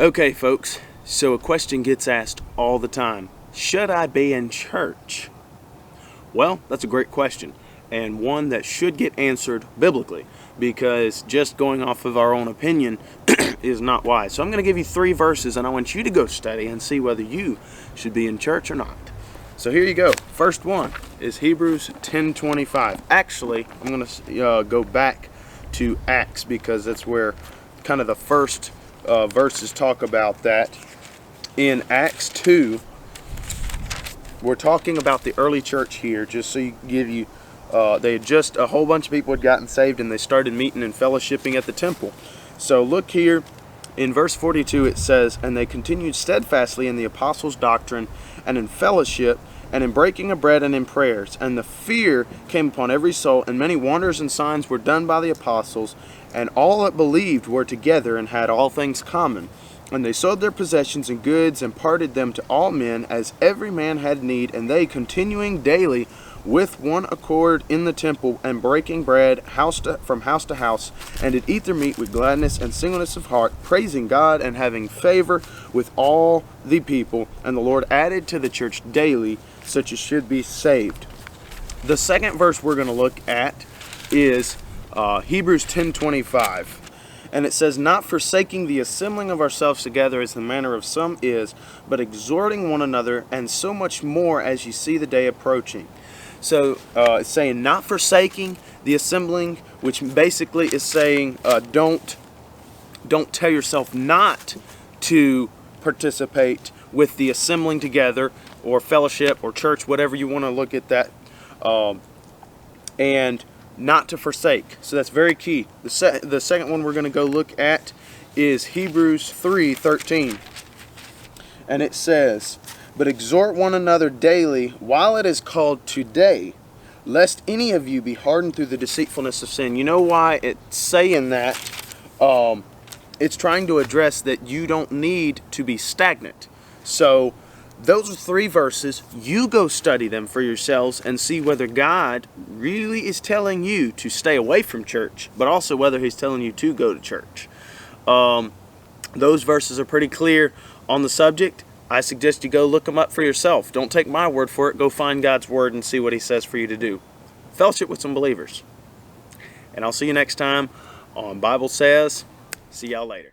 Okay, folks, so a question gets asked all the time. Should I be in church? Well, that's a great question, and one that should get answered biblically, because just going off of our own opinion is not wise. So I'm going to give you 3 verses, and I want you to go study and see whether you should be in church or not. So here you go. First one is Hebrews 10:25. Actually, I'm going to go back to Acts, because that's where kind of the first verses talk about that. In Acts 2, we're talking about the early church here, just so you give you, they had just, a whole bunch of people had gotten saved and they started meeting and fellowshipping at the temple. So look here in verse 42, it says, "And they continued steadfastly in the apostles' doctrine and in fellowship and in breaking of bread and in prayers. And the fear came upon every soul, and many wonders and signs were done by the apostles. And all that believed were together and had all things common. And they sold their possessions and goods and parted them to all men, as every man had need. And they, continuing daily with one accord in the temple, and breaking bread from house to house, and did eat their meat with gladness and singleness of heart, praising God and having favor with all the people. And the Lord added to the church daily such as should be saved." The second verse we're going to look at is Hebrews 10:25. And it says, "Not forsaking the assembling of ourselves together as the manner of some is, but exhorting one another, and so much more as you see the day approaching." So it's saying not forsaking the assembling, which basically is saying don't tell yourself not to participate with the assembling together, or fellowship, or church, whatever you want to look at that, and not to forsake. So that's very key. The second one we're going to go look at is Hebrews 3:13. And it says, "But exhort one another daily while it is called today, lest any of you be hardened through the deceitfulness of sin." You know why it's saying that? It's trying to address that you don't need to be stagnant. So those are 3 verses. You go study them for yourselves and see whether God really is telling you to stay away from church, but also whether He's telling you to go to church. Those verses are pretty clear on the subject. I suggest you go look them up for yourself. Don't take my word for it. Go find God's word and see what He says for you to do. Fellowship with some believers. And I'll see you next time on Bible Says. See y'all later.